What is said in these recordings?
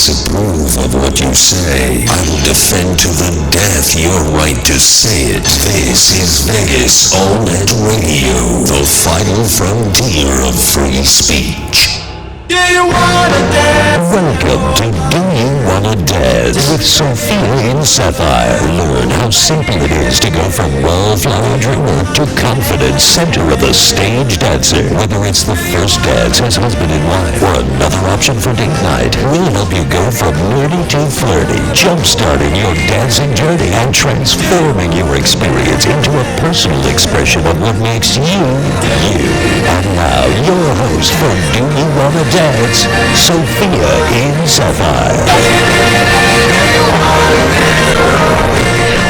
disapprove of what you say, I will defend to the death your right to say it. This is Vegas All-Net Radio, the final frontier of free speech. Do you wanna dance? Welcome to Do You Wanna Dance with Sophia in Sapphire. Learn how simple it is to go from wallflower dreamer to confident center of the stage dancer. Whether it's the first dance as husband and wife or another option for date night, we'll help you go from nerdy to flirty, jump-starting your dancing journey and transforming your experience into a personal expression of what makes you, you. And now, your host for Do You Wanna Dance, Sophia in Sapphire.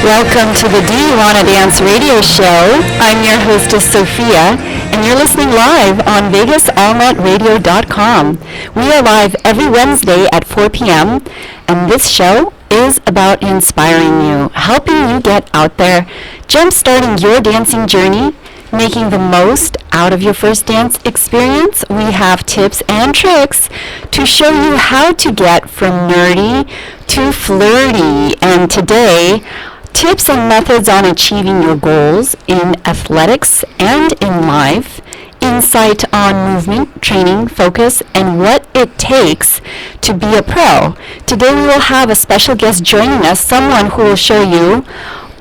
Welcome to the Do You Wanna Dance radio show. I'm your hostess, Sophia, and you're listening live on VegasAllNetRadio.com. We are live every Wednesday at 4 p.m., and this show is about inspiring you, helping you get out there, jump-starting your dancing journey, making the most out of your first dance experience. We have tips and tricks to show you how to get from nerdy to flirty. And today, tips and methods on achieving your goals in athletics and in life, insight on movement, training, focus, and what it takes to be a pro. Today we will have a special guest joining us, someone who will show you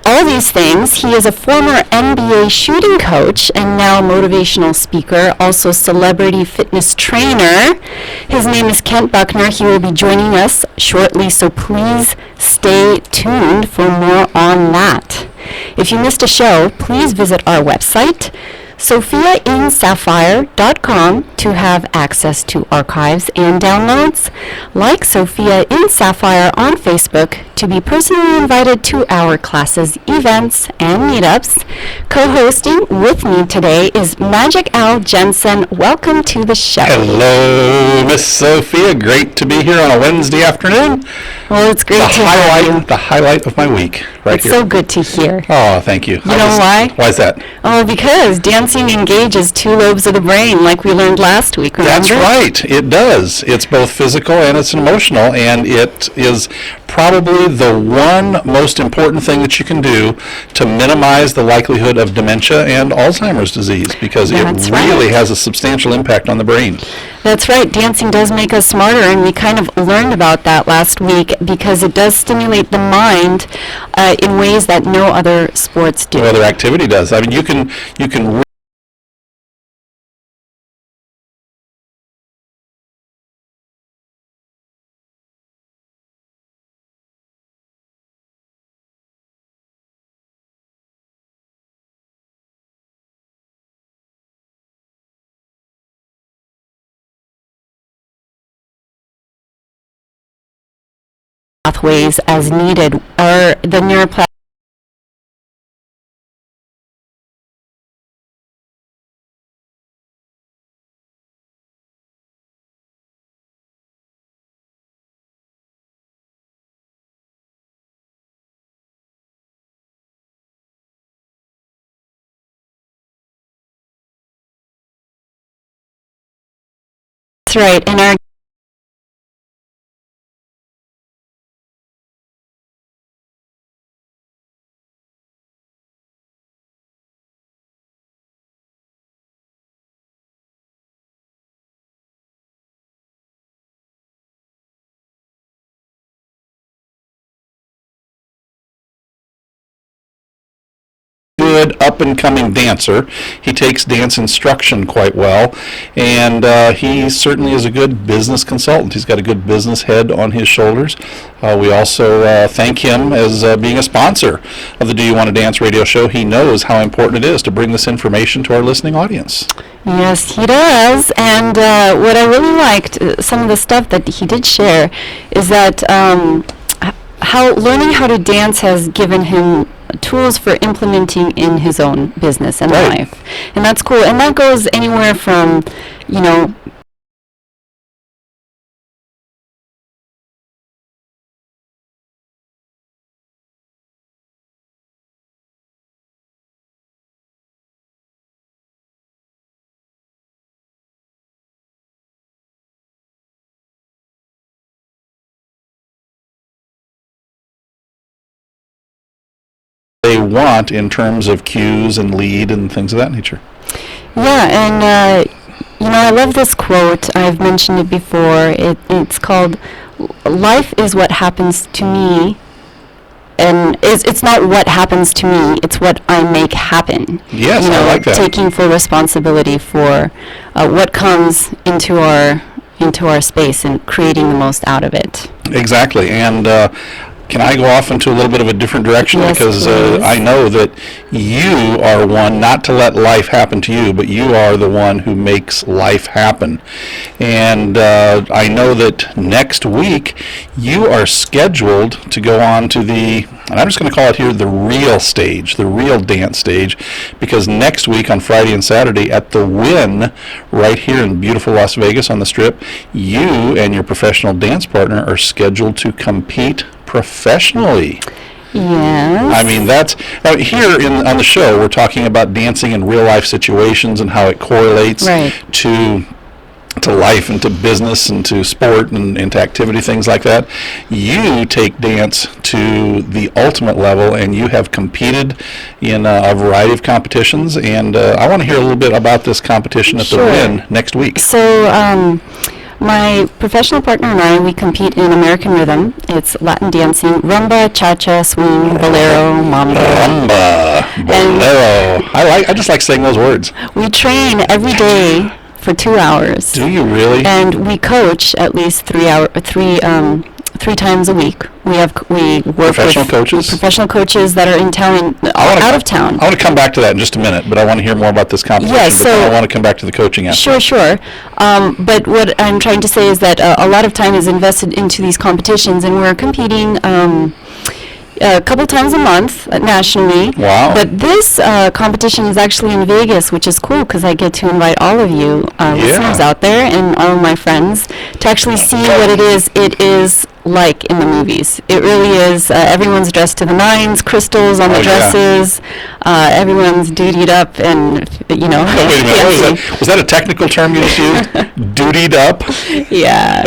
all these things. He is a former NBA shooting coach and now motivational speaker, also celebrity fitness trainer. His name is Kent Buckner. He will be joining us shortly, so please stay tuned for more on that. If you missed a show, please visit our website, SophiaInSapphire.com, to have access to archives and downloads. Like Sophia in Sapphire on Facebook to be personally invited to our classes, events, and meetups. Co-hosting with me today is Magic Al Jensen. Welcome to the show. Hello, Miss Sophia. Great to be here on a Wednesday afternoon. Well, it's great to have you. The highlight of my week, right it's here. It's so good to hear. Oh, thank you. You know why? Why is that? Oh, because dancing engages two lobes of the brain, like we learned last week, remember? That's right. It does. It's both physical and it's emotional, and it is probably the one most important thing that you can do to minimize the likelihood of dementia and Alzheimer's disease, because it really has a substantial impact on the brain. That's right. Dancing does make us smarter, and we kind of learned about that last week because it does stimulate the mind in ways that no other sports do. No other activity does. I mean, you can pathways as needed, or the neuroplasticity. That's right, and our good up-and-coming dancer. He takes dance instruction quite well, and he certainly is a good business consultant. He's got a good business head on his shoulders. We also thank him as being a sponsor of the Do You Want to Dance radio show. He knows how important it is to bring this information to our listening audience. Yes, he does. And what I really liked, some of the stuff that he did share, is that how learning how to dance has given him tools for implementing in his own business and life. And that's cool. And that goes anywhere from, you know, they want in terms of cues and lead and things of that nature. Yeah, and I love this quote. I've mentioned it before. It's called, "Life is what happens to me, and it's not what happens to me, it's what I make happen." Yes, I like that. Taking full responsibility for what comes into our space and creating the most out of it. Exactly, and can I go off into a little bit of a different direction? Yes, because please. I know that you are one, not to let life happen to you, but you are the one who makes life happen. And I know that next week you are scheduled to go on to and I'm just going to call it here the real stage, the real dance stage, because next week on Friday and Saturday at the Wynn, right here in beautiful Las Vegas on the Strip, you and your professional dance partner are scheduled to compete professionally. Yes. I mean, that's here on the show. We're talking about dancing in real life situations and how it correlates to life and to business and to sport and to activity, things like that. You take dance to the ultimate level, and you have competed in a variety of competitions. And I want to hear a little bit about this competition at the Wynn next week. So, my professional partner and I, we compete in American rhythm. It's Latin dancing, rumba, cha-cha, swing, bolero, mambo. Rumba, bolero. I just like saying those words. We train every day for 2 hours. Do you really? And we coach at least 3 times a week. We work professional with coaches? Professional coaches that are in town, out of town. I want to come back to that in just a minute, but I want to hear more about this competition. Yeah, but then I want to come back to the coaching aspect. Sure. But what I'm trying to say is that a lot of time is invested into these competitions, and we're competing a couple times a month nationally. Wow. But this competition is actually in Vegas, which is cool because I get to invite all of you listeners out there and all of my friends to actually see what it is like in the movies. It really is. Everyone's dressed to the nines, crystals on the dresses. Everyone's dutied up and, Wait a minute. Was that a technical term you just used? Dutied up? Yeah.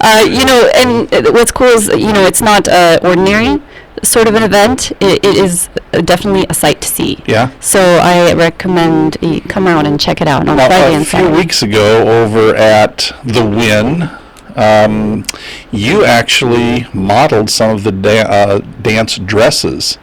And what's cool is, it's not ordinary sort of an event. It is definitely a sight to see. Yeah. So I recommend you come out and check it out on Friday and Saturday. A few weeks ago over at the Wynn, you actually modeled some of the dance dresses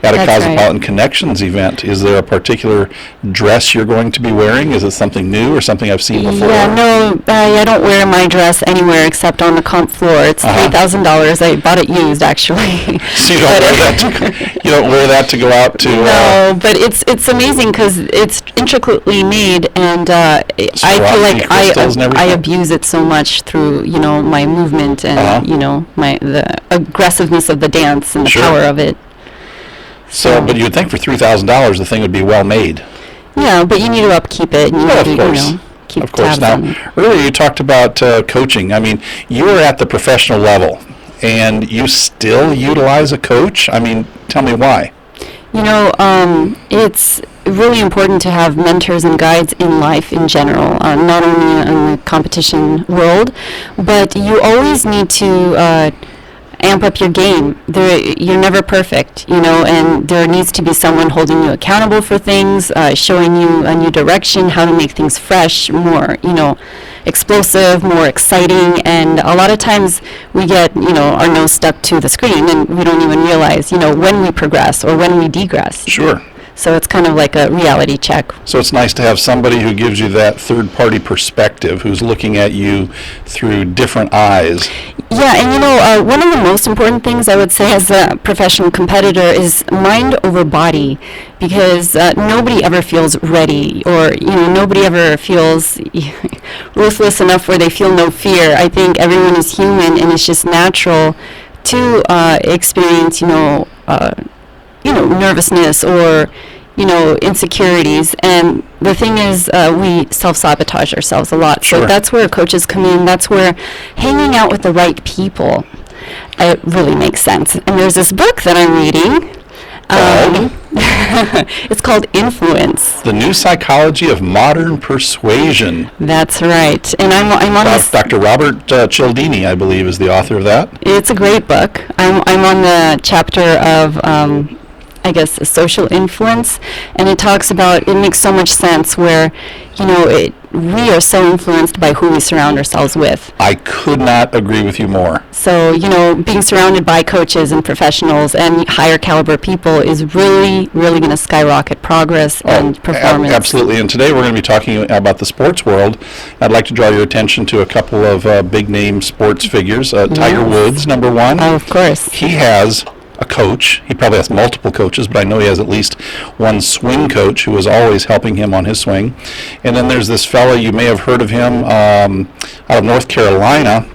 at a Cosmopolitan Connections event. Is there a particular dress you're going to be wearing? Is it something new or something I've seen before? Yeah, no, I don't wear my dress anywhere except on the comp floor. It's $3,000. I bought it used, actually. So you don't wear that to go out to... No, but it's amazing because it's intricately made, and I feel like I abuse it so much through, my movement and, the aggressiveness of the dance and the power of it. So, but you would think for $3,000 the thing would be well made. Yeah, but you need to upkeep it. And of course. Keep of course. tabs Now, on it. earlier you talked about coaching. I mean, you were at the professional level, and you still utilize a coach? I mean, tell me why. It's really important to have mentors and guides in life in general, not only in the competition world, but you always need to amp up your game. You're never perfect, and there needs to be someone holding you accountable for things, showing you a new direction, how to make things fresh, more, explosive, more exciting. And a lot of times we get, our nose stuck to the screen and we don't even realize, when we progress or when we degress. Sure. So it's kind of like a reality check. So it's nice to have somebody who gives you that third-party perspective, who's looking at you through different eyes. Yeah, and one of the most important things I would say as a professional competitor is mind over body, because nobody ever feels ready, or nobody ever feels ruthless enough where they feel no fear. I think everyone is human, and it's just natural to experience nervousness or insecurities. And the thing is, we self-sabotage ourselves a lot. Sure. So that's where coaches come in. That's where hanging out with the right people, it really makes sense. And there's this book that I'm reading. It's called Influence. The New Psychology of Modern Persuasion. That's right. And I'm on this. Dr. Robert Cialdini, I believe, is the author of that. It's a great book. I'm on the chapter of I guess, a social influence. And it talks about, it makes so much sense where, we are so influenced by who we surround ourselves with. I could not agree with you more. So, being surrounded by coaches and professionals and higher caliber people is really, really going to skyrocket progress and performance. Absolutely. And today we're going to be talking about the sports world. I'd like to draw your attention to a couple of big name sports figures. Tiger Woods, number one. Oh, of course. He has a coach. He probably has multiple coaches, but I know he has at least one swing coach who is always helping him on his swing. And then there's this fella, you may have heard of him, out of North Carolina.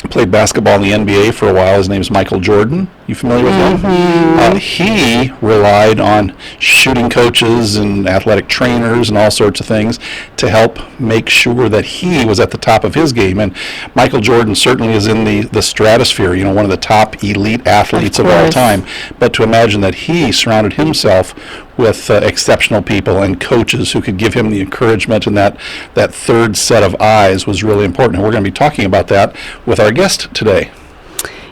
Played basketball in the NBA for a while. His name is Michael Jordan. You familiar with him? He relied on shooting coaches and athletic trainers and all sorts of things to help make sure that he was at the top of his game. And Michael Jordan certainly is in the stratosphere, one of the top elite athletes of all time. But to imagine that he surrounded himself with exceptional people and coaches who could give him the encouragement and that third set of eyes was really important. And we're going to be talking about that with our guest today.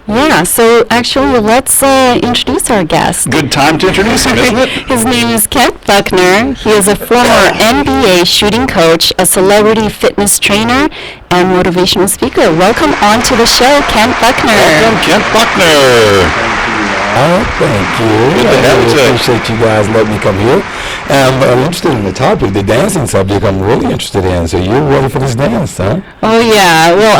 Yeah, so actually let's introduce our guest. Good time to introduce him, isn't it? His name is Kent Buckner. He is a former NBA shooting coach, a celebrity fitness trainer, and motivational speaker. Welcome on to the show, Kent Buckner. Welcome, Kent Buckner. Thank you. I appreciate you guys letting me come here. I'm interested in the topic, the dancing subject. I'm really interested in. So you're ready for this dance, huh? Oh yeah. Well,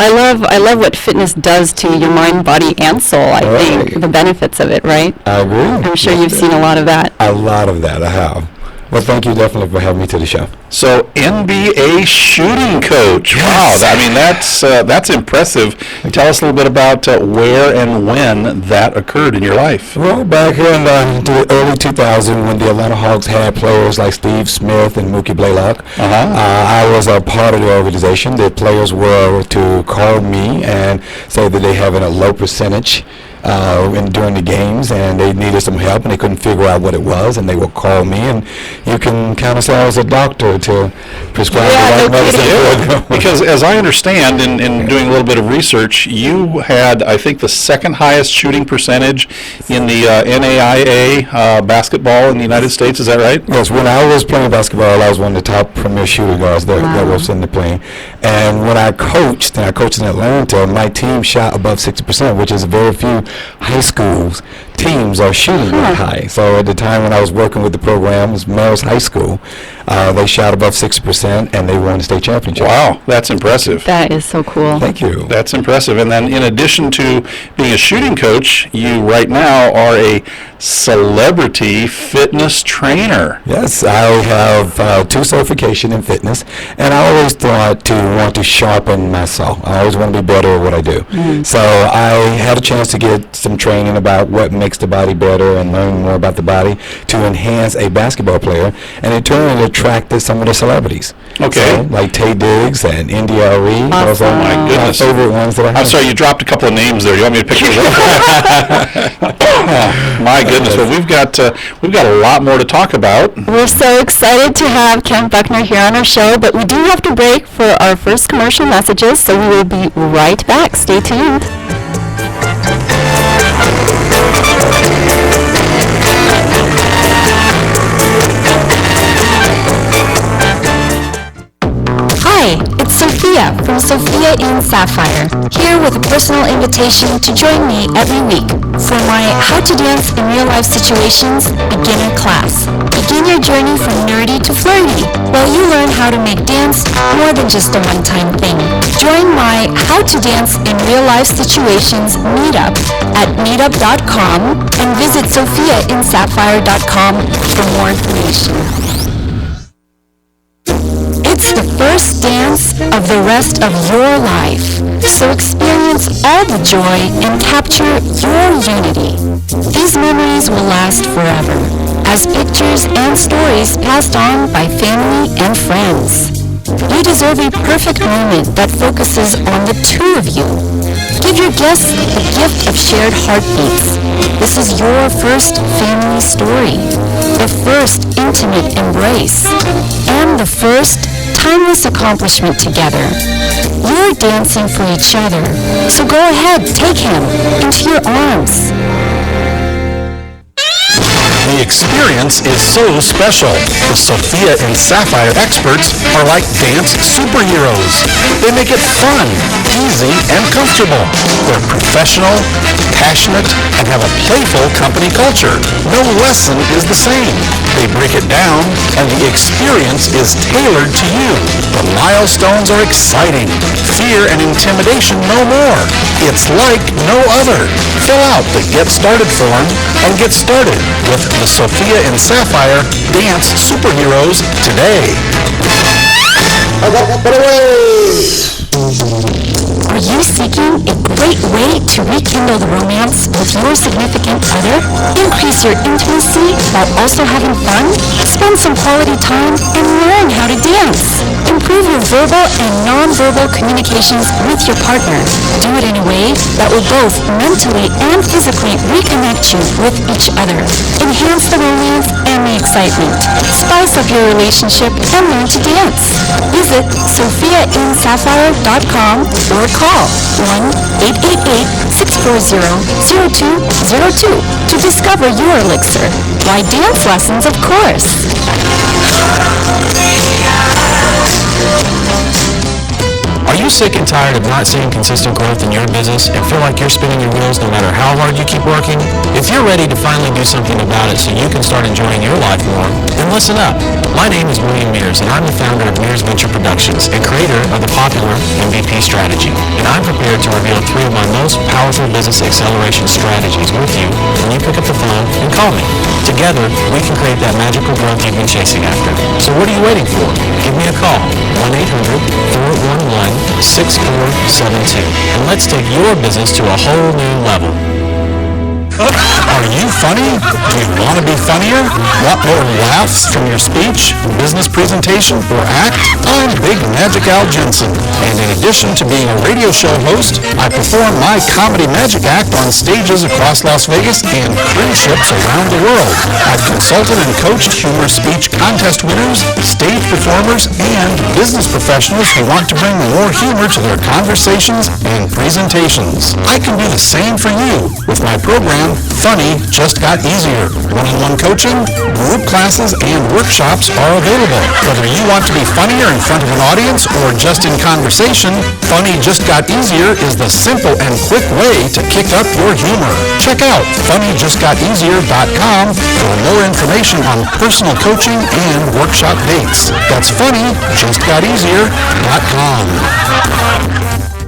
I love what fitness does to your mind, body, and soul. I think the benefits of it, right? I agree. I'm sure you've seen a lot of that. A lot of that, I have. Well, thank you definitely for having me to the show. So, NBA shooting coach. Yes. Wow, that's impressive. Tell us a little bit about where and when that occurred in your life. Well, back in the early 2000s, when the Atlanta Hawks had players like Steve Smith and Mookie Blaylock, I was a part of the organization. The players were to call me and say that they have a low percentage during the games, and they needed some help, and they couldn't figure out what it was, and they would call me, and you can kind of say I was a doctor to prescribe the right medicine. Because as I understand, in doing a little bit of research, you had, I think, the second highest shooting percentage in the NAIA basketball in the United States. Is that right? Yes, when I was playing basketball, I was one of the top premier shooting guards that was in the plane. And when I coached in Atlanta, my team shot above 60%, which is very few high schools teams are shooting that high. So at the time when I was working with the program, it was Mel's High School, they shot above 6% and they won the state championship. Wow, that's impressive. That is so cool. Thank you. That's impressive. And then in addition to being a shooting coach, you right now are a celebrity fitness trainer. Yes, I have 2 certifications in fitness, and I always thought to want to sharpen myself. I always want to be better at what I do. So I had a chance to get some training about what makes the body better and learn more about the body to enhance a basketball player, and in turn it attracted some of the celebrities. Okay. So, like Tay Diggs and India Arie. Awesome. Oh my goodness. My favorite ones that I have. I'm sorry, you dropped a couple of names there. You want me to pick those up? My goodness. Well, we've got a lot more to talk about. We're so excited to have Kent Buckner here on our show, but we do have to break for our first commercial messages, so we will be right back. Stay tuned. Hi, it's Sophia from Sophia in Sapphire, here with a personal invitation to join me every week for my How to Dance in Real Life Situations beginner class. Begin your journey from nerdy to flirty while you learn how to make dance more than just a one-time thing. Join my How to Dance in Real Life Situations meetup at meetup.com and visit sophiainsapphire.com for more information. It's the first dance of the rest of your life, so experience all the joy and capture your unity. These memories will last forever, as pictures and stories passed on by family and friends. You deserve a perfect moment that focuses on the two of you. Give your guests the gift of shared heartbeats. This is your first family story, the first intimate embrace, and the first timeless accomplishment together. You're dancing for each other, so go ahead, take him into your arms. The experience is so special. The Sophia and Sapphire experts are like dance superheroes. They make it fun, easy, and comfortable. They're professional, passionate, and have a playful company culture. No lesson is the same. They break it down, and the experience is tailored to you. The milestones are exciting. Fear and intimidation no more. It's like no other. Fill out the Get Started form and get started with the Sophia and Sapphire Dance Superheroes today. Are you seeking a great way to rekindle the romance with your significant other? Increase your intimacy while also having fun? Spend some quality time and learn how to dance. Improve your verbal and non-verbal communications with your partner. Do it in a way that will both mentally and physically reconnect you with each other. Enhance the romance and the excitement. Spice up your relationship and learn to dance. Visit SophiaInSapphire.com or call 1-888-640-0202 to discover your elixir. Why dance lessons, of course. Are you sick and tired of not seeing consistent growth in your business and feel like you're spinning your wheels no matter how hard you keep working? If you're ready to finally do something about it so you can start enjoying your life more, then listen up. My name is William Mears, and I'm the founder of Mears Venture Productions and creator of the popular MVP strategy. And I'm prepared to reveal 3 of my most powerful business acceleration strategies with you when you pick up the phone and call me. Together, we can create that magical growth you've been chasing after. So what are you waiting for? Give me a call, 1-800-411-6472, and let's take your business to a whole new level. Are you funny? Do you want to be funnier? Want more laughs from your speech, business presentation, or act? I'm Big Magic Al Jensen, and in addition to being a radio show host, I perform my comedy magic act on stages across Las Vegas and cruise ships around the world. I've consulted and coached humor speech contest winners, stage performers, and business professionals who want to bring more humor to their conversations and presentations. I can do the same for you with my program, Funny Just Got Easier. One-on-one coaching, group classes, and workshops are available. Whether you want to be funnier in front of an audience or just in conversation, Funny Just Got Easier is the simple and quick way to kick up your humor. Check out funnyjustgoteasier.com for more information on personal coaching and workshop dates. That's funnyjustgoteasier.com.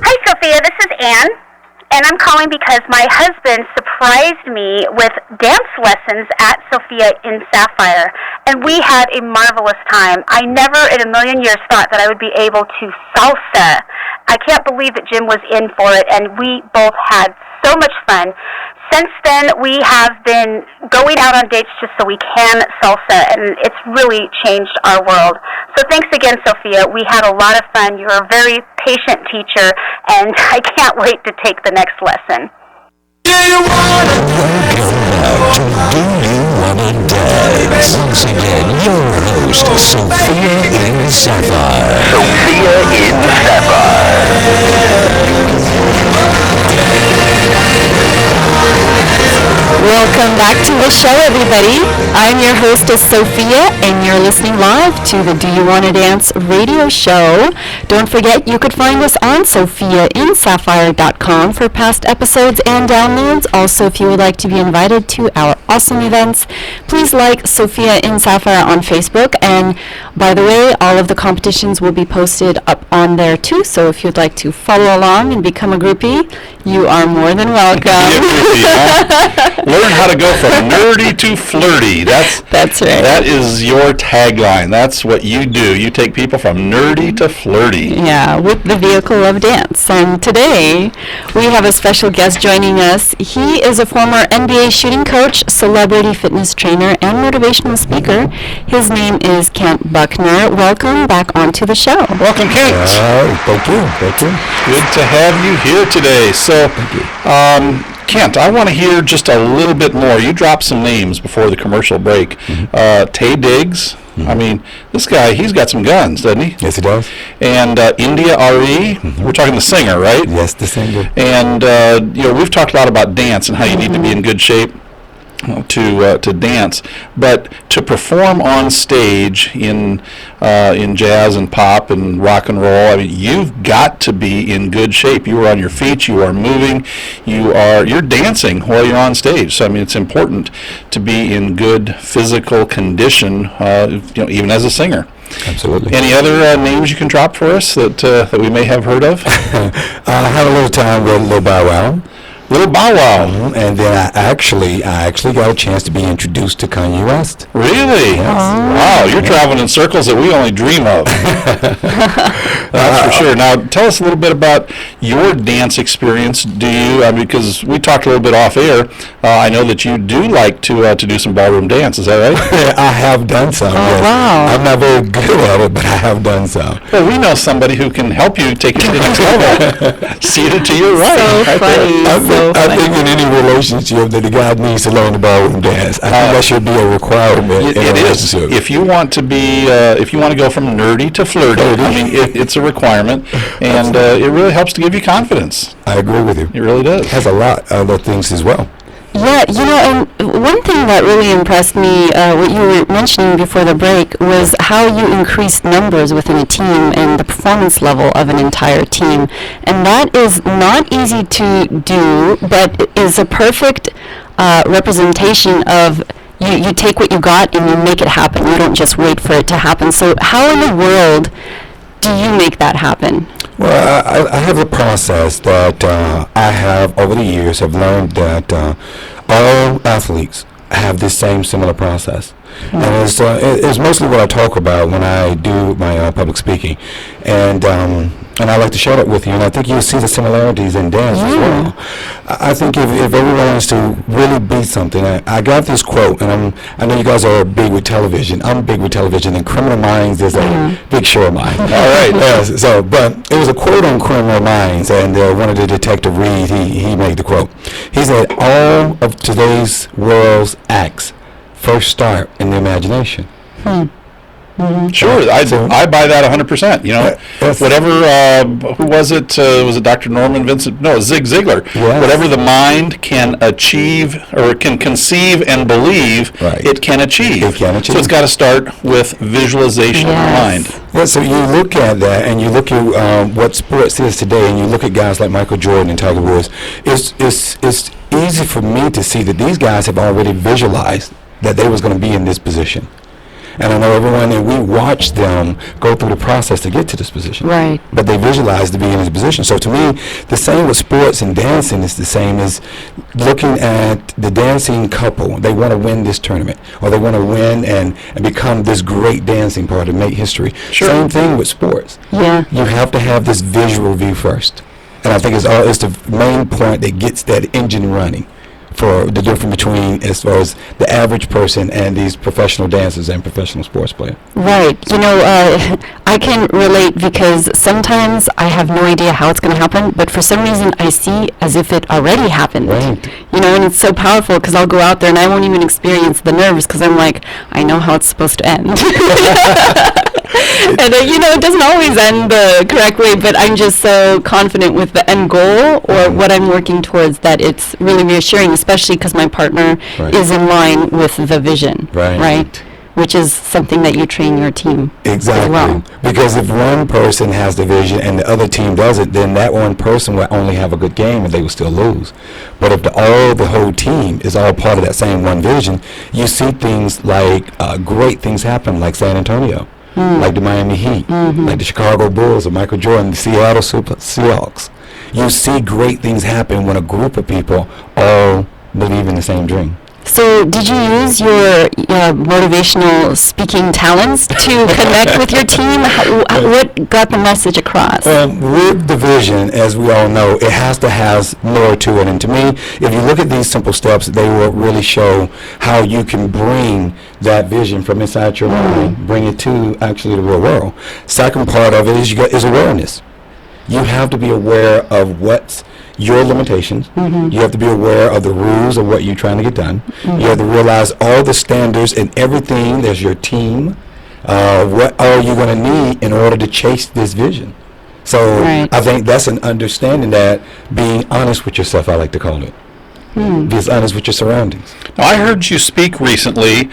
Hi, Sophia. This is Ann. And I'm calling because my husband surprised me with dance lessons at Sophia in Sapphire. And we had a marvelous time. I never in a million years thought that I would be able to salsa. I can't believe that Jim was in for it, and we both had so much fun. Since then, we have been going out on dates just so we can salsa, and it's really changed our world. So thanks again, Sophia. We had a lot of fun. You're a very patient teacher, and I can't wait to take the next lesson. Do you wanna Welcome back to Do You Wanna Dance? Once again, your host, Sophia in Sapphire. Sophia in Welcome back to the show, everybody. I'm your hostess, Sophia, and you're listening live to the Do You Wanna Dance radio show. Don't forget, you could find us on SophiaInSapphire.com for past episodes and downloads. Also, if you would like to be invited to our awesome events, please like Sophia in Sapphire on Facebook. And by the way, all of the competitions will be posted up on there too. So if you'd like to follow along and become a groupie, you are more than welcome. Learn how to go from nerdy to flirty. That's right. That is your tagline. That's what you do. You take people from nerdy to flirty. Yeah, with the vehicle of dance. And today, we have a special guest joining us. He is a former NBA shooting coach, celebrity fitness trainer, and motivational speaker. His name is Kent Buckner. Welcome back onto the show. Welcome, Kent. Thank you. Good to have you here today. So, Kent, I want to hear just a little bit more. You dropped some names before the commercial break. Tay Diggs. I mean, this guy, he's got some guns, doesn't he? Yes, he does. And India R.E., we're talking the singer, right? Yes, the singer. And, we've talked a lot about dance and how you need to be in good shape. to dance, but to perform on stage in jazz and pop and rock and roll, I mean, you've got to be in good shape. You are on your feet, you are moving, you're dancing while you're on stage. So I mean, it's important to be in good physical condition, even as a singer. Absolutely. Any other names you can drop for us that we may have heard of? I had a little time with Lil Bow Wow. Little Bow Wow. And then I actually got a chance to be introduced to Kanye West. Really? Yes. Wow, you're traveling in circles that we only dream of. That's for sure. Now, tell us a little bit about your dance experience. Because we talked a little bit off air, I know that you do like to do some ballroom dance. Is that right? I have done some. Yes. Wow. I'm not very good at it, but I have done some. Well, we know somebody who can help you take it to the next level. Seated to your right. So funny. I think in any relationship that the guy needs to learn the ballroom dance. I think that should be a requirement. It is. If you want to be, if you want to go from nerdy to flirty, I mean, it's a requirement, and it really helps to give you confidence. I agree with you. It really does. It has a lot of other things as well. Yeah, and one thing that really impressed me, what you were mentioning before the break, was how you increased numbers within a team and the performance level of an entire team. And that is not easy to do, but is a perfect representation of you take what you got and you make it happen. You don't just wait for it to happen. So how in the world do you make that happen? Well, I have a process that I have over the years have learned that all athletes have this similar process. And it's mostly what I talk about when I do my public speaking. And I like to share that with you, and I think you'll see the similarities in dance as well. I think if everyone wants to really be something, I got this quote, and I know you guys are big with television. I'm big with television, and Criminal Minds is a big show of mine. All right, yes. So, but it was a quote on Criminal Minds, and one of the detective Reed, he made the quote. He said, "All of today's world's acts first start in the imagination." Sure, I buy that 100%. Whatever. Who was it? Was it Dr. Norman Vincent? No, Zig Ziglar. Yes. Whatever the mind can achieve or can conceive and believe, it can achieve. It can achieve. So it's got to start with visualization of the mind. Yeah, so you look at that, and you look at what sports is today, and you look at guys like Michael Jordan and Tiger Woods. It's easy for me to see that these guys have already visualized that they was going to be in this position. And I know everyone, and we watch them go through the process to get to this position. Right. But they visualize to be in this position. So to me, the same with sports and dancing is the same as looking at the dancing couple. They want to win this tournament, or they want to win and become this great dancing part and make history. Sure. Same thing with sports. Yeah. You have to have this visual view first. And I think it's the main point that gets that engine running for the difference between as far as the average person and these professional dancers and professional sports players. Right. I can relate because sometimes I have no idea how it's going to happen, but for some reason I see as if it already happened. Right. And it's so powerful because I'll go out there and I won't even experience the nerves because I'm like, I know how it's supposed to end. And it doesn't always end the correct way, but I'm just so confident with the end goal or what I'm working towards that it's really reassuring, especially because my partner is in line with the vision, right? Which is something that you train your team exactly. as well. Because if one person has the vision and the other team doesn't, then that one person will only have a good game and they will still lose. But if the whole team is all part of that same one vision, you see things like great things happen, like San Antonio. Like the Miami Heat, like the Chicago Bulls, or Michael Jordan, the Seattle Seahawks. You see great things happen when a group of people all believe in the same dream. So did you use your motivational speaking talents to connect with your team? What got the message across? With the vision, as we all know, it has to have more to it. And to me, if you look at these simple steps, they will really show how you can bring that vision from inside your mind, bring it to actually the real world. Second part of it is awareness. You have to be aware of what's your limitations. You have to be aware of the rules of what you're trying to get done. You have to realize all the standards and everything. There's your team. What are you going to need in order to chase this vision? So I think that's an understanding that being honest with yourself, I like to call it. Be as honest with your surroundings. Now, I heard you speak recently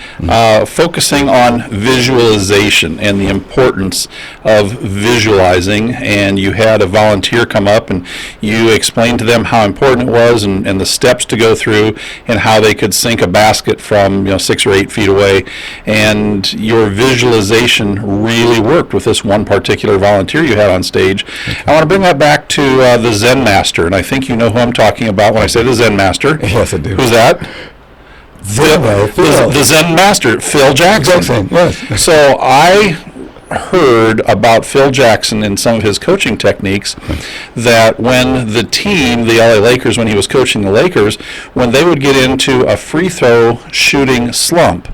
focusing on visualization and the importance of visualizing, and you had a volunteer come up and you explained to them how important it was and the steps to go through and how they could sink a basket from 6 or 8 feet away, and your visualization really worked with this one particular volunteer you had on stage. I want to bring that back to the Zen Master, and I think you know who I'm talking about when I say the Zen Master. Yes, I do. Who's that? Phil. The Zen Master, Phil Jackson. Yes. So I heard about Phil Jackson and some of his coaching techniques, that when the team, the LA Lakers, when he was coaching the Lakers, when they would get into a free throw shooting slump,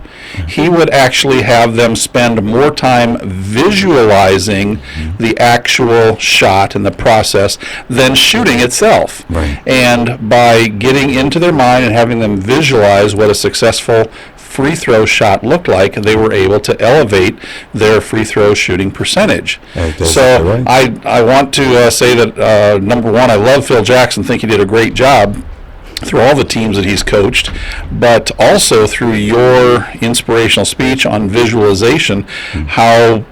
he would actually have them spend more time visualizing the actual shot and the process than shooting itself. Right. And by getting into their mind and having them visualize what a successful free throw shot looked like, they were able to elevate their free throw shooting percentage. So I want to say that, number one, I love Phil Jackson, think he did a great job through all the teams that he's coached, but also through your inspirational speech on visualization, how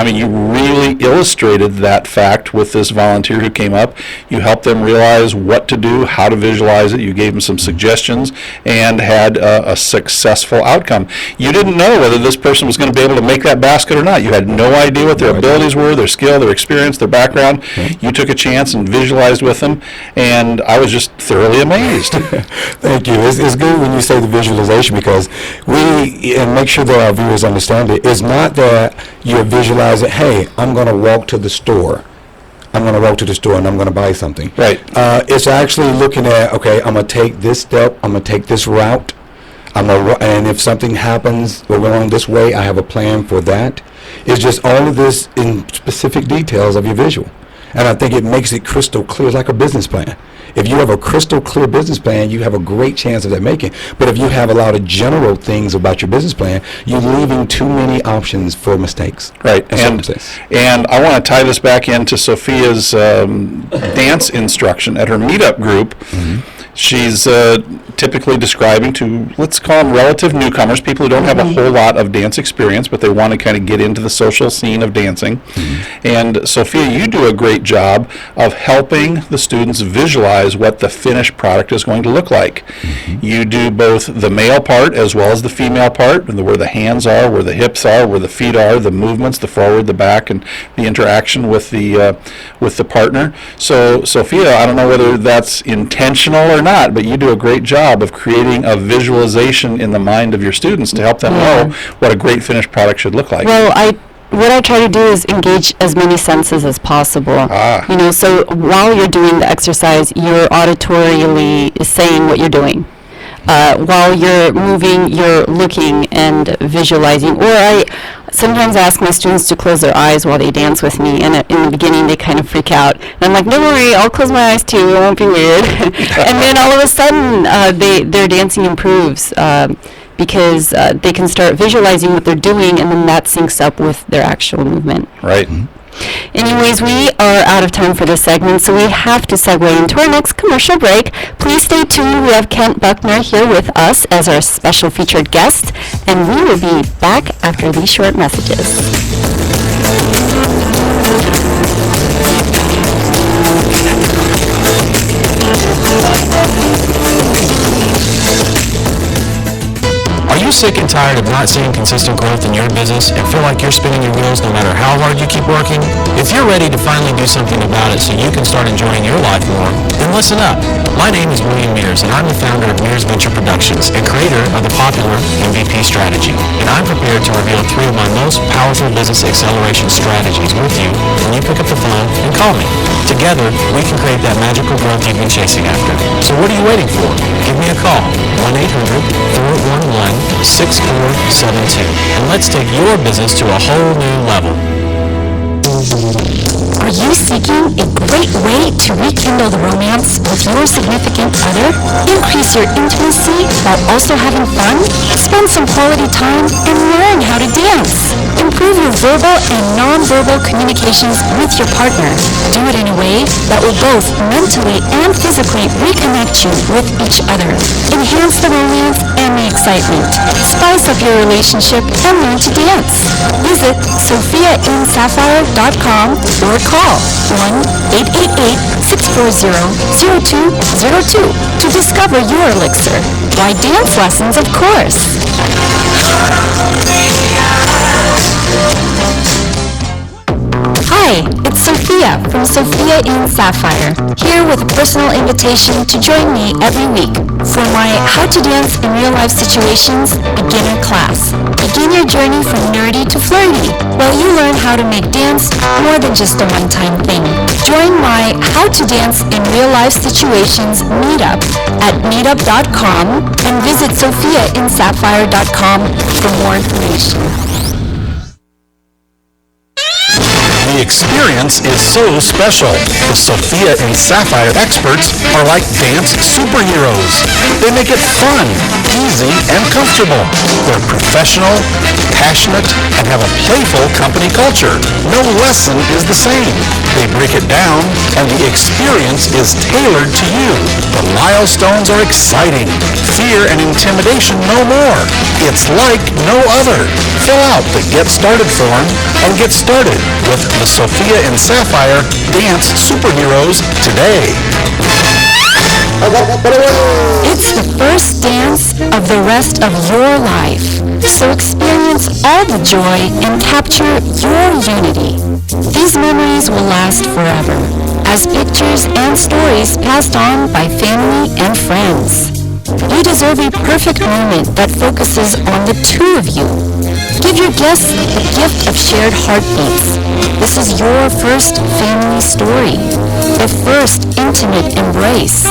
you really illustrated that fact with this volunteer who came up. You helped them realize what to do, how to visualize it. You gave them some suggestions and had a successful outcome. You didn't know whether this person was going to be able to make that basket or not. You had no idea what their abilities were, their skill, their experience, their background. You took a chance and visualized with them, and I was just thoroughly amazed. Thank you. It's good when you say the visualization, because and make sure that our viewers understand it, it's not that you're visualizing, hey, I'm going to walk to the store. I'm going to walk to the store and I'm going to buy something. Right. It's actually looking at, okay, I'm going to take this step, I'm going to take this route, and if something happens along this way, I have a plan for that. It's just all of this in specific details of your visual. And I think it makes it crystal clear, like a business plan. If you have a crystal clear business plan, you have a great chance of that making. But if you have a lot of general things about your business plan, you're leaving too many options for mistakes. Right. And I want to tie this back into Sophia's dance instruction at her meetup group. She's typically describing to, let's call them relative newcomers, people who don't have a whole lot of dance experience, but they want to kind of get into the social scene of dancing. And Sophia, you do a great job of helping the students visualize what the finished product is going to look like. You do both the male part as well as the female part, where the hands are, where the hips are, where the feet are, the movements, the forward, the back, and the interaction with the partner. So Sophia, I don't know whether that's intentional or not, but you do a great job of creating a visualization in the mind of your students to help them know what a great finished product should look like. Well, what I try to do is engage as many senses as possible. So while you're doing the exercise, you're auditorily saying what you're doing. While you're moving, you're looking and visualizing. Or I sometimes ask my students to close their eyes while they dance with me, and in the beginning they kind of freak out. And I'm like, don't worry, I'll close my eyes too, it won't be weird. And then all of a sudden their dancing improves because they can start visualizing what they're doing, and then that syncs up with their actual movement. Right. Anyways, we are out of time for this segment, so we have to segue into our next commercial break. Please stay tuned. We have Kent Buckner here with us as our special featured guest, and we will be back after these short messages. Are you sick and tired of not seeing consistent growth in your business and feel like you're spinning your wheels no matter how hard you keep working? If you're ready to finally do something about it so you can start enjoying your life more, then listen up. My name is William Mears, and I'm the founder of Mears Venture Productions and creator of the popular MVP strategy. And I'm prepared to reveal 3 of my most powerful business acceleration strategies with you when you pick up the phone and call me. Together, we can create that magical growth you've been chasing after. So what are you waiting for? Give me a call, 1-800-411-6472, and let's take your business to a whole new level. Are you seeking a great way to rekindle the romance with your significant other? Increase your intimacy while also having fun? Spend some quality time and learn how to dance. Improve your verbal and non-verbal communications with your partner. Do it in a way that will both mentally and physically reconnect you with each other. Enhance the romance and the excitement. Spice up your relationship and learn to dance. Visit SophiaInSapphire.com or call 1-888-640-0202 to discover your elixir. Why dance lessons, of course. Hi, it's Sophia from Sophia in Sapphire, here with a personal invitation to join me every week for my How to Dance in Real Life Situations beginner class. Begin your journey from nerdy to flirty while you learn how to make dance more than just a one-time thing. Join my How to Dance in Real Life Situations meetup at meetup.com and visit sophiainsapphire.com for more information. The experience is so special. The Sophia and Sapphire experts are like dance superheroes. They make it fun, easy, and comfortable. They're professional, passionate, and have a playful company culture. No lesson is the same. They break it down, and the experience is tailored to you. The milestones are exciting. Fear and intimidation no more. It's like no other. Fill out the Get Started form and get started with the Sophia and Sapphire Dance Superheroes today. It's the first dance of the rest of your life. So experience all the joy and capture your unity. These memories will last forever as pictures and stories passed on by family and friends. You deserve a perfect moment that focuses on the two of you. Give your guests the gift of shared heartbeats. This is your first family story, the first intimate embrace,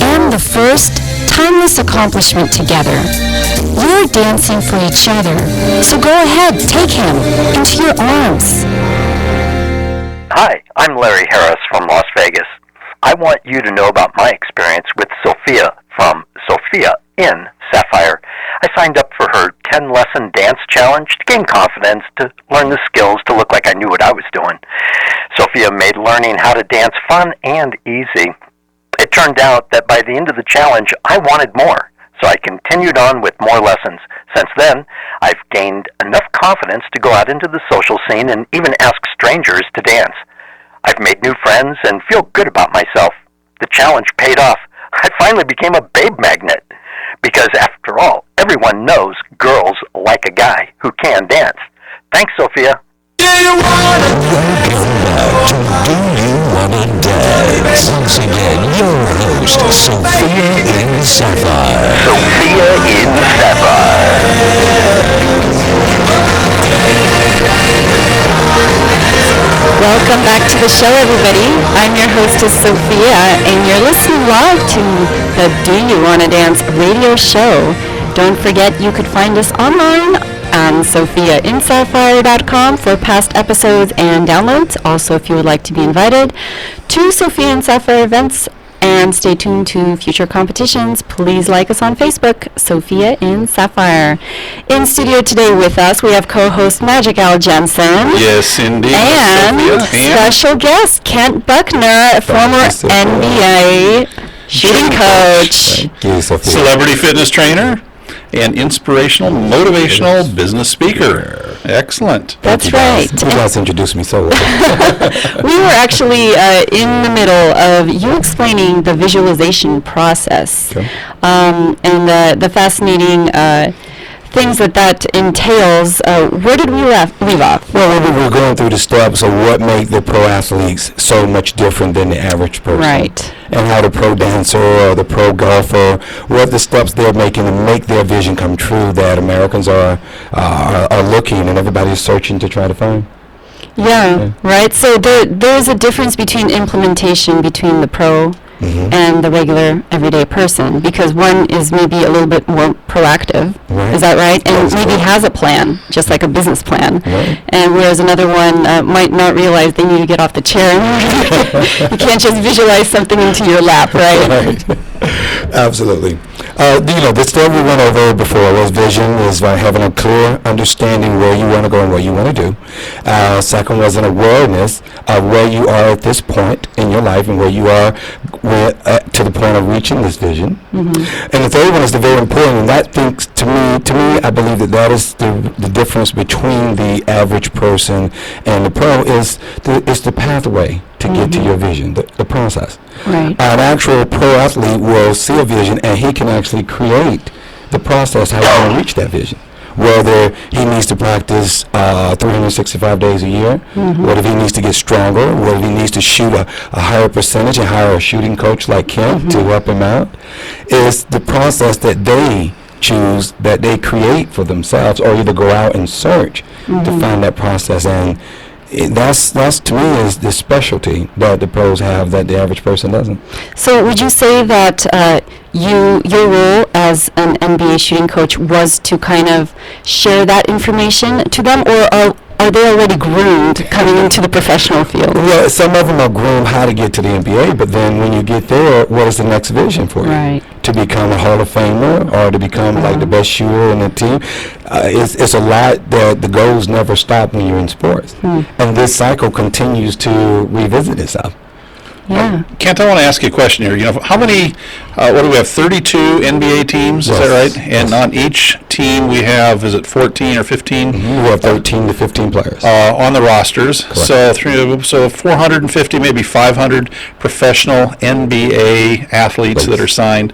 and the first timeless accomplishment together. You're dancing for each other, so go ahead, take him into your arms. Hi, I'm Larry Harris from Las Vegas. I want you to know about my experience with Sophia from Sophia in Sapphire. I signed up for her 10-lesson dance challenge to gain confidence, to learn the skills, to look like I knew what I was doing. Sophia made learning how to dance fun and easy. It turned out that by the end of the challenge, I wanted more, so I continued on with more lessons. Since then, I've gained enough confidence to go out into the social scene and even ask strangers to dance. I've made new friends and feel good about myself. The challenge paid off. I finally became a babe magnet. Because after all, everyone knows girls like a guy who can dance. Thanks, Sophia. Welcome back to Do You Wanna Dance? Once again, your host, Sophia in Sapphire. Sophia in Sapphire. Welcome back to the show, everybody. I'm your hostess, Sophia, and you're listening live to the Do You Wanna Dance radio show. Don't forget you could find us online on sophiainsapphire.com for past episodes and downloads. Also, if you would like to be invited to Sophia and Sapphire events and stay tuned to future competitions, please like us on Facebook, Sophia in Sapphire. In studio today with us, we have co-host Magic Al Jensen. Yes, indeed. And Sophia. special guest, Kent Buckner, former NBA shooting coach. Thank you, Sophia. Celebrity fitness trainer and inspirational, motivational business speaker. Excellent. That's right. You guys introduced me so well. We were actually in the middle of you explaining the visualization process, Okay. and the fascinating things that entails. Where did we leave off? Well, we were going through the steps of what make the pro athletes so much different than the average person. Right. And how the pro dancer or the pro golfer, what the steps they're making to make their vision come true that Americans are looking and everybody's searching to try to find. Yeah, right. So there's a difference between implementation between the pro and the regular everyday person, because one is maybe a little bit more proactive. Right. Is that right? And That's maybe correct. has a plan, just like a business plan. Right. And whereas another one might not realize they need to get off the chair. You can't just visualize something into your lap, right? Right. Absolutely. The stuff we went over before was vision, is by having a clear understanding where you want to go and what you want to do. Second was an awareness of where you are at this point in your life and where you are to the point of reaching this vision. And the third one is the very important, and that thinks to me, I believe that is the difference between the average person and the pro is the pathway to get to your vision, the process. Right. An actual pro athlete will see a vision and he can actually create the process how he's going to reach that vision. Whether he needs to practice 365 days a year, whether he needs to get stronger, whether he needs to shoot a higher percentage and hire a shooting coach like Kent to help him out, is the process that they choose, that they create for themselves, or either go out and search to find that process. And that's to me is the specialty that the pros have that the average person doesn't. So would you say that your role as an NBA shooting coach was to kind of share that information to them, or are they already groomed coming into the professional field? Well, some of them are groomed how to get to the NBA, but then when you get there, what is the next vision for you? Right. To become a Hall of Famer or to become like the best shooter in the team? It's a lot that the goals never stop when you're in sports. And this cycle continues to revisit itself. Yeah. Kent, I want to ask you a question here. How many, what do we have, 32 NBA teams, is that right? And on each team we have, is it 14 or 15? We have 13 to 15 players. On the rosters. Correct. So 450, maybe 500 professional NBA athletes that are signed.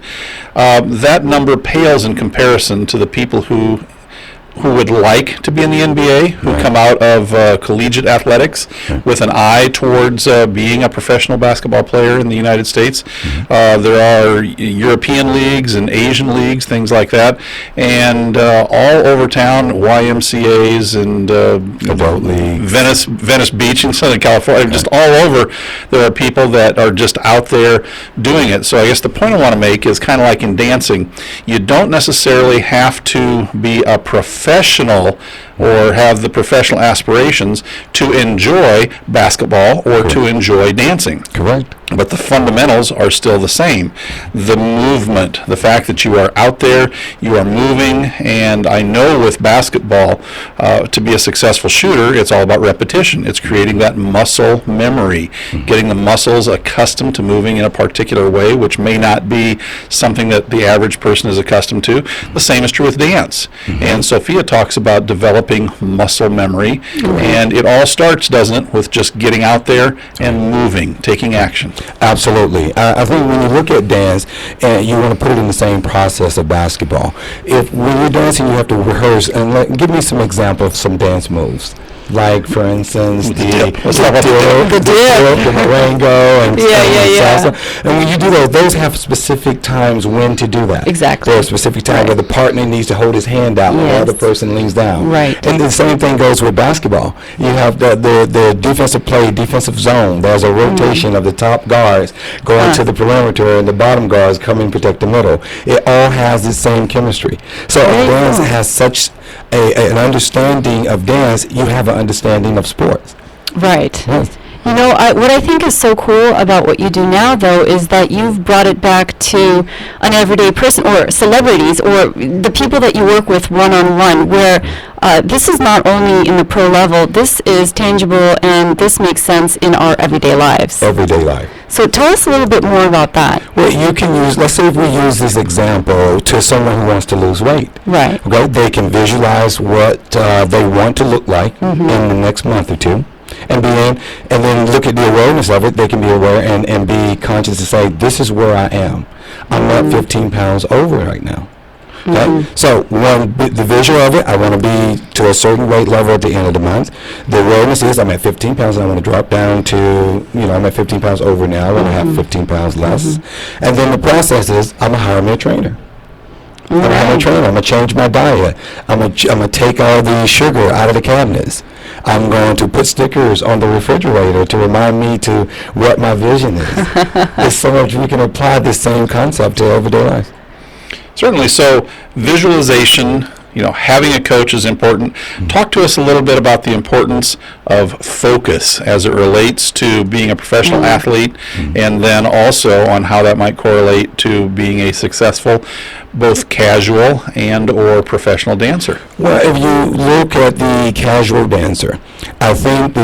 That number pales in comparison to the people who would like to be in the NBA, who come out of collegiate athletics with an eye towards being a professional basketball player in the United States. There are European leagues and Asian leagues, things like that, and all over town, YMCAs and Adult leagues. Venice Beach in Southern California, just all over. There are people that are just out there doing it. So I guess the point I want to make is kind of like in dancing. You don't necessarily have to be a professional or have the professional aspirations to enjoy basketball or to enjoy dancing. Correct. But the fundamentals are still the same. The movement, the fact that you are out there, you are moving, and I know with basketball, to be a successful shooter, it's all about repetition. It's creating that muscle memory, getting the muscles accustomed to moving in a particular way, which may not be something that the average person is accustomed to. The same is true with dance. And Sophia talks about developing muscle memory, and it all starts, doesn't it, with just getting out there and moving, taking action. Absolutely. I think when you look at dance, you want to put it in the same process of basketball. When you're dancing, you have to rehearse. And give me some examples of some dance moves. Like, for instance, the dip, the merengue, and salsa. And when you do those have specific times when to do that. Exactly. There's a specific time where the partner needs to hold his hand out while the other person leans down. Right. And the same thing goes with basketball. You have the defensive play, defensive zone. There's a rotation of the top guards going to the perimeter, and the bottom guards coming to protect the middle. It all has the same chemistry. So if dance has such an understanding of dance, you have an understanding of sports. Right. Yes. What I think is so cool about what you do now, though, is that you've brought it back to an everyday person or celebrities or the people that you work with one-on-one, where this is not only in the pro level, this is tangible and this makes sense in our everyday lives. Everyday life. So tell us a little bit more about that. Well, you can use, let's say if we use this example to someone who wants to lose weight. Right. Okay, they can visualize what they want to look like in the next month or two. And then look at the awareness of it. They can be aware and be conscious to say, this is where I am. I'm not 15 pounds over right now. Okay? So the visual of it, I want to be to a certain weight level at the end of the month. The awareness is I'm at 15 pounds and I want to drop down to, I'm at 15 pounds over now. I want to have 15 pounds less. And then the process is I'm going to hire me a trainer. I'm going to train. I'm going to change my diet. I'm going to take all the sugar out of the cabinets. I'm going to put stickers on the refrigerator to remind me to what my vision is. There's so much we can apply this same concept to everyday life. Certainly. So visualization, having a coach is important. Talk to us a little bit about the importance of focus as it relates to being a professional athlete, and then also on how that might correlate to being a successful both casual and or professional dancer. Well, if you look at the casual dancer, I think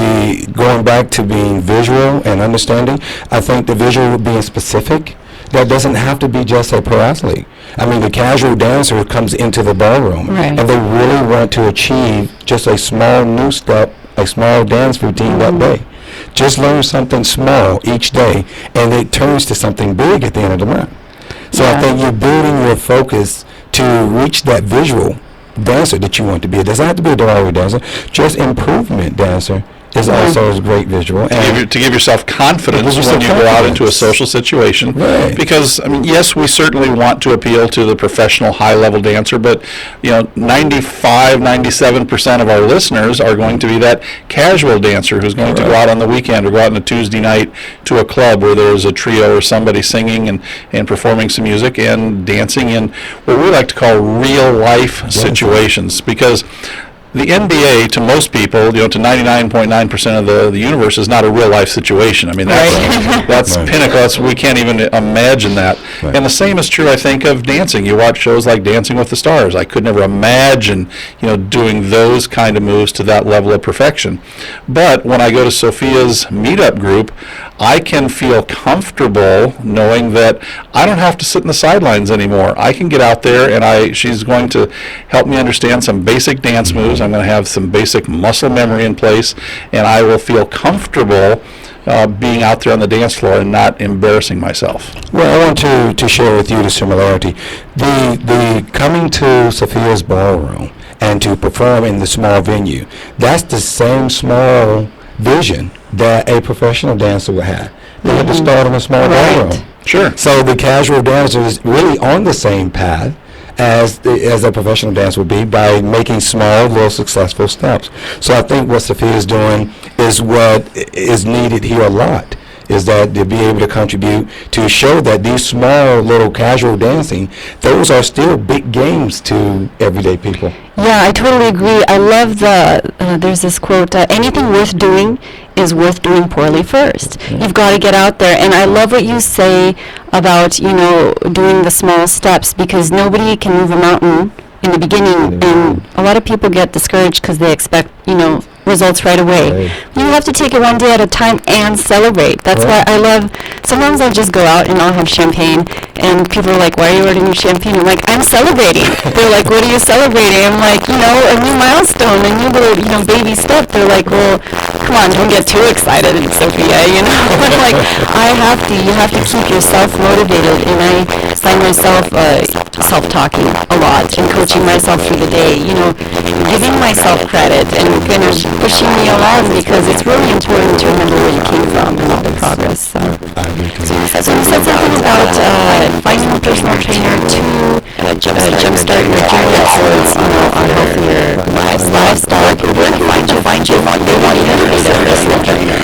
going back to being visual and understanding, I think the visual being specific, that doesn't have to be just a pro athlete. I mean, the casual dancer comes into the ballroom, and they really want to achieve just a small new step, a small dance routine that day. Just learn something small each day, and it turns to something big at the end of the month. So I think you're building your focus to reach that visual dancer that you want to be. It doesn't have to be a Dolly dancer, just improvement dancer is also a great visual. To give yourself confidence when you go out into a social situation. Right. Because, yes, we certainly want to appeal to the professional high-level dancer, but, 95, 97% of our listeners are going to be that casual dancer who's going to go out on the weekend or go out on a Tuesday night to a club where there's a trio or somebody singing and performing some music and dancing in what we like to call real-life situations. Because the NBA, to most people, to 99.9% of the universe, is not a real life situation. I mean, that's pinnacle. We can't even imagine that. Right. And the same is true, I think, of dancing. You watch shows like Dancing with the Stars. I could never imagine, doing those kind of moves to that level of perfection. But when I go to Sophia's meetup group, I can feel comfortable knowing that I don't have to sit in the sidelines anymore. I can get out there, and she's going to help me understand some basic dance moves. I'm going to have some basic muscle memory in place, and I will feel comfortable being out there on the dance floor and not embarrassing myself. Well, I want to share with you the similarity. The coming to Sophia's ballroom and to perform in the small venue, that's the same small vision that a professional dancer would have. They had to start in a small ballroom. Sure. So the casual dancer is really on the same path as a professional dancer would be by making small, little successful steps. So I think what Sophia is doing is what is needed here a lot, is that to be able to contribute to show that these small, little casual dancing, those are still big games to everyday people. Yeah, I totally agree. I love there's this quote, anything worth doing is worth doing poorly first. You've got to get out there. And I love what you say about, doing the small steps, because nobody can move a mountain in the beginning. And a lot of people get discouraged because they expect, results right away. You have to take it one day at a time and celebrate. That's why I love, sometimes I'll just go out and I'll have champagne, and people are like, why are you ordering champagne? I'm like, I'm celebrating. They're like, what are you celebrating? I'm like, a new milestone, a new little, baby step. They're like, well, come on, don't get too excited, Sophia, I'm like, you have to keep yourself motivated, and I find myself self-talking a lot and coaching myself through the day, giving myself credit and kind of pushing me along, because it's really important to remember where you came from and all the progress. So you said something about finding a personal trainer to jumpstart your journey towards a healthier lifestyle. Where can we find you? They want you to be their personal trainer.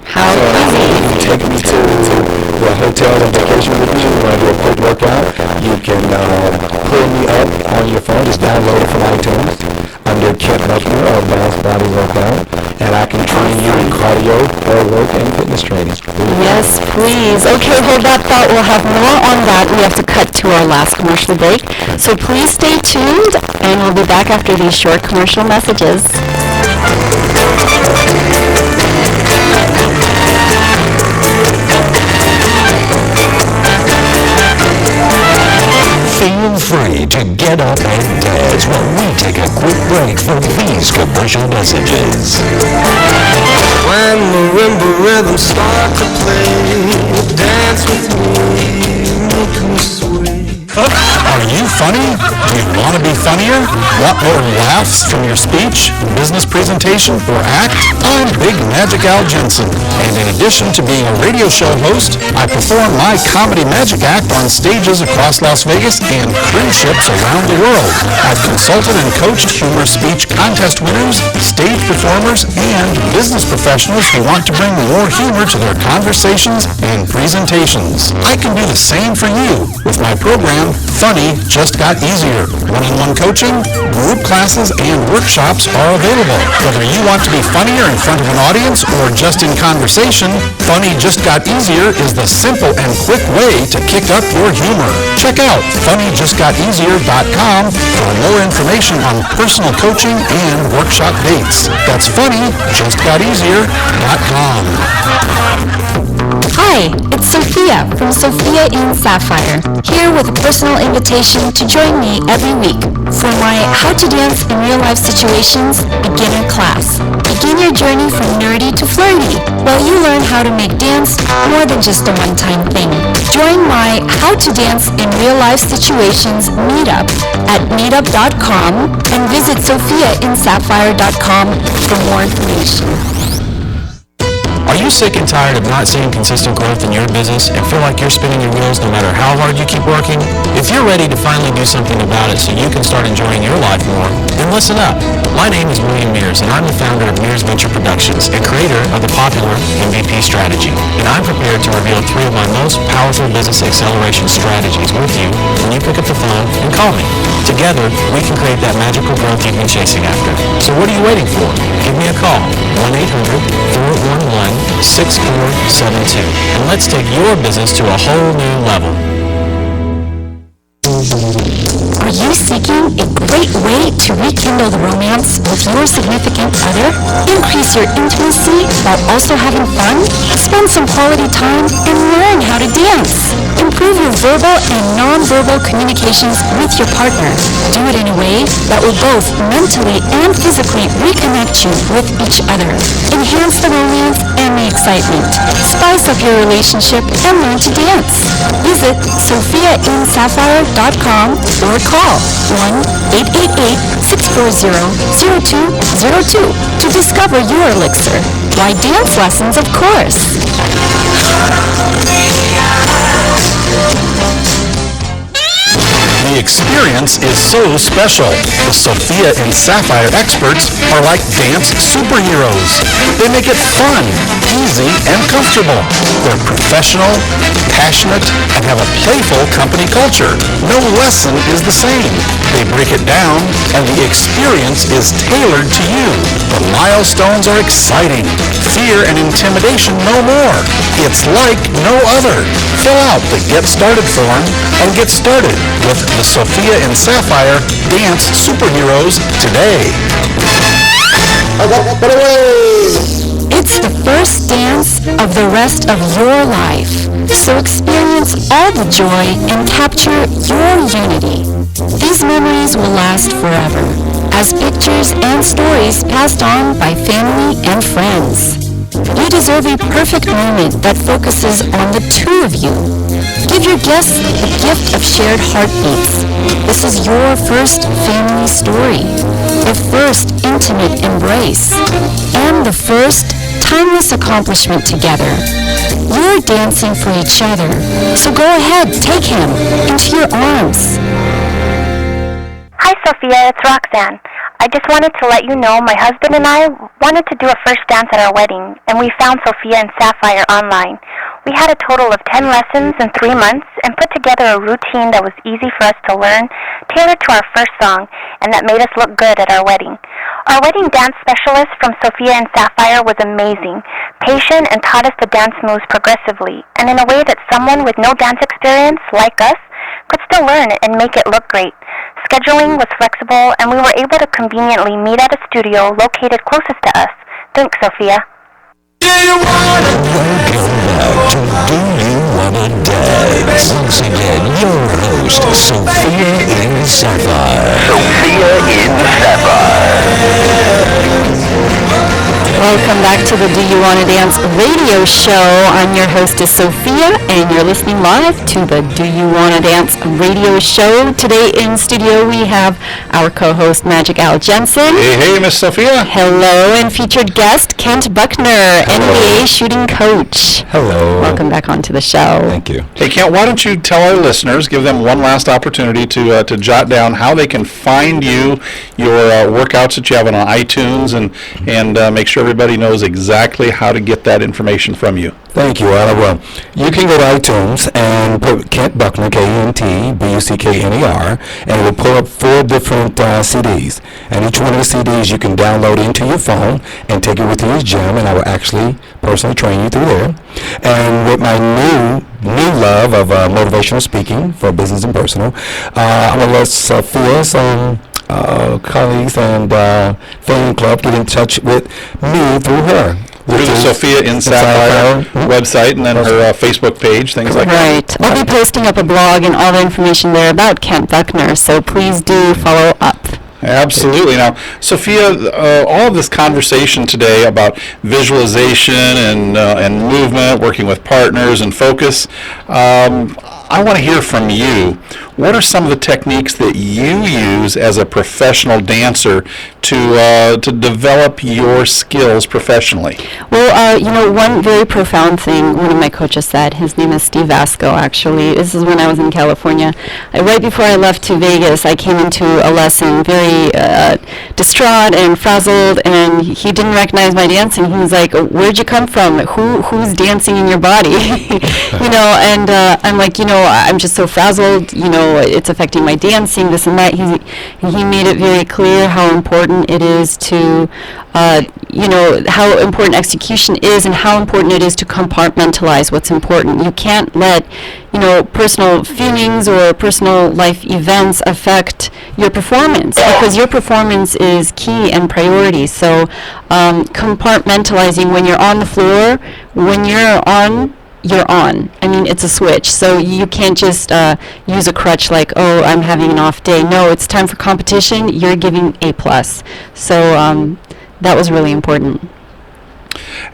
How easy. Take me to the hotel and vacation with you. You want to do a quick workout, you can pull me up on your phone, just download it from iTunes under Buckner or Advanced Body Workout, and I can train you in cardio, core work, and fitness training. Yes, please. Okay, hold that thought. We'll have more on that. We have to cut to our last commercial break. So please stay tuned, and we'll be back after these short commercial messages. Feel free to get up and dance while we take a quick break from these commercial messages. When marimba rhythms start to play, dance with me, make me sway. Are you funny? Do you want to be funnier? Want more laughs from your speech, business presentation, or act? I'm Big Magic Al Jensen, and in addition to being a radio show host, I perform my comedy magic act on stages across Las Vegas and cruise ships around the world. I've consulted and coached humor speech contest winners, stage performers, and business professionals who want to bring more humor to their conversations and presentations. I can do the same for you with my program, Funny Just Got Easier. One-on-one coaching, group classes, and workshops are available. Whether you want to be funnier in front of an audience or just in conversation, Funny Just Got Easier is the simple and quick way to kick up your humor. Check out funnyjustgoteasier.com for more information on personal coaching and workshop dates. That's funnyjustgoteasier.com. Hi, it's Sophia from Sophia in Sapphire, here with a personal invitation to join me every week for my How to Dance in Real Life Situations beginner class. Begin your journey from nerdy to flirty while you learn how to make dance more than just a one-time thing. Join my How to Dance in Real Life Situations meetup at meetup.com and visit sophiainsapphire.com for more information. Are you sick and tired of not seeing consistent growth in your business and feel like you're spinning your wheels no matter how hard you keep working? If you're ready to finally do something about it so you can start enjoying your life more, then listen up. My name is William Mears, and I'm the founder of Mears Venture Productions and creator of the popular MVP strategy. And I'm prepared to reveal 3 of my most powerful business acceleration strategies with you when you pick up the phone and call me. Together, we can create that magical growth you've been chasing after. So what are you waiting for? Give me a call, 1-800-411-6472, and let's take your business to a whole new level. Are you seeking a great way to rekindle the romance with your significant other? Increase your intimacy while also having fun? Spend some quality time and learn how to dance. Improve your verbal and non-verbal communications with your partner. Do it in a way that will both mentally and physically reconnect you with each other. Enhance the romance and the excitement. Spice up your relationship and learn to dance. Visit sophiainsapphire.com or call 1-888-640-0202 to discover your elixir. Why dance lessons, of course. The experience is so special. The Sophia and Sapphire experts are like dance superheroes. They make it fun, easy, and comfortable. They're professional, passionate, and have a playful company culture. No lesson is the same. They break it down, and the experience is tailored to you. The milestones are exciting. Fear and intimidation no more. It's like no other. Fill out the Get Started form and get started with the Sophia and Sapphire Dance Superheroes today. It's the first dance of the rest of your life. So experience all the joy and capture your unity. These memories will last forever as pictures and stories passed on by family and friends. You deserve a perfect moment that focuses on the 2 of you. Give your guests the gift of shared heartbeats. This is your first family story, the first intimate embrace, and the first timeless accomplishment together. You're dancing for each other, so go ahead, take him into your arms. Hi, Sophia. It's Roxanne. I just wanted to let you know my husband and I wanted to do a first dance at our wedding, and we found Sophia and Sapphire online. We had a total of 10 lessons in 3 months and put together a routine that was easy for us to learn, tailored to our first song, and that made us look good at our wedding. Our wedding dance specialist from Sophia and Sapphire was amazing, patient, and taught us the dance moves progressively, and in a way that someone with no dance experience, like us, could still learn and make it look great. Scheduling was flexible, and we were able to conveniently meet at a studio located closest to us. Thanks, Sophia. Welcome back to Do You Wanna Dance? Once again, your host, Sophia in Sapphire. Sophia in Sapphire. Welcome back to the Do You Want to Dance radio show. I'm your hostess, Sophia, and you're listening live to the Do You Want to Dance radio show. Today in studio, we have our co-host, Magic Al Jensen. Hey, Miss Sophia. Hello, and featured guest, Kent Buckner, NBA shooting coach. Hello. Welcome back onto the show. Thank you. Hey, Kent, why don't you tell our listeners, give them one last opportunity to jot down how they can find you, your workouts that you have on iTunes, and make sure everybody knows exactly how to get that information from you. Thank you, Anna. Well, you can go to iTunes and put Kent Buckner, K-E-N-T-B-U-C-K-N-E-R, and it will pull up 4 different CDs. And each one of the CDs you can download into your phone and take it with you to your gym, and I will actually personally train you through there. And with my new love of motivational speaking for business and personal, I'm going to let Sophia, some colleagues and fan club get in touch with me through her. Through the Sophia in Sapphire website, and then her Facebook page, things like that. Right. I'll be posting up a blog and all the information there about Kent Buckner, so please do follow up. Absolutely. Now, Sophia, all of this conversation today about visualization and movement, working with partners and focus, I want to hear from you. What are some of the techniques that you use as a professional dancer to develop your skills professionally? Well, one very profound thing one of my coaches said, his name is Steve Vasco, actually. This is when I was in California. Right before I left to Vegas, I came into a lesson very distraught and frazzled, and he didn't recognize my dancing. He was like, "Where'd you come from? Who's dancing in your body?" And I'm like, I'm just so frazzled, it's affecting my dancing, this and that. He made it very clear how important it is to, how important execution is and how important it is to compartmentalize what's important. You can't let, personal feelings or personal life events affect your performance, because your performance is key and priority. So compartmentalizing when you're on the floor, when you're on, I mean, it's a switch. So you can't just use a crutch like, oh, I'm having an off day. No, it's time for competition. You're giving A+. So that was really important.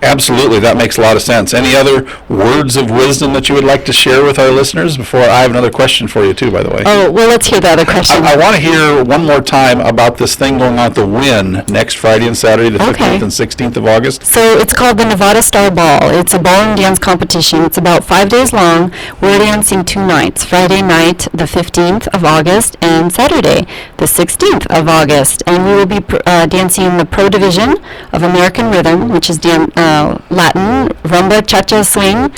Absolutely, that makes a lot of sense. Any other words of wisdom that you would like to share with our listeners before I have another question for you too, by the way? Oh, well, let's hear the other question. I want to hear one more time about this thing going on at the Wynn next Friday and Saturday, the 15th and 16th of August. So it's called the Nevada Star Ball. It's a ball and dance competition. It's about 5 days long. We're dancing 2 nights, Friday night, the 15th of August, and Saturday, the 16th of August. And we will be dancing in the Pro Division of American Rhythm, which is Latin, rumba, cha-cha, swing,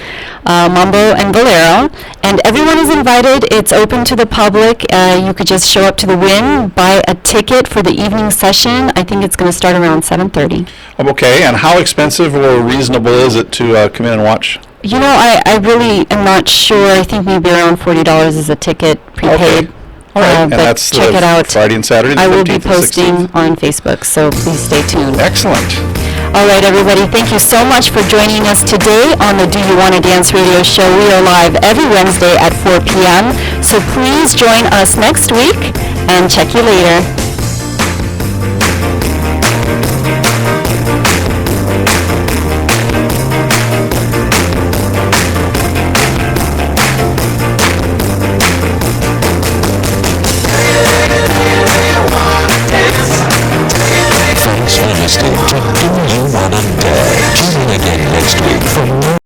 mambo, and bolero. And everyone is invited. It's open to the public. You could just show up to the Wynn, buy a ticket for the evening session. I think it's going to start around 7:30. Okay, and how expensive or reasonable is it to come in and watch? I really am not sure. I think maybe around $40 is a ticket, prepaid. Okay. All right, and that's check it out. Friday and Saturday, the 15th I will be and posting 16th. on Facebook, so please stay tuned. Excellent. All right, everybody, thank you so much for joining us today on the Do You Want to Dance radio show. We are live every Wednesday at 4 p.m., so please join us next week, and check you later. Thanks for listening to Do You Wanna Dance? Tune in again next week for more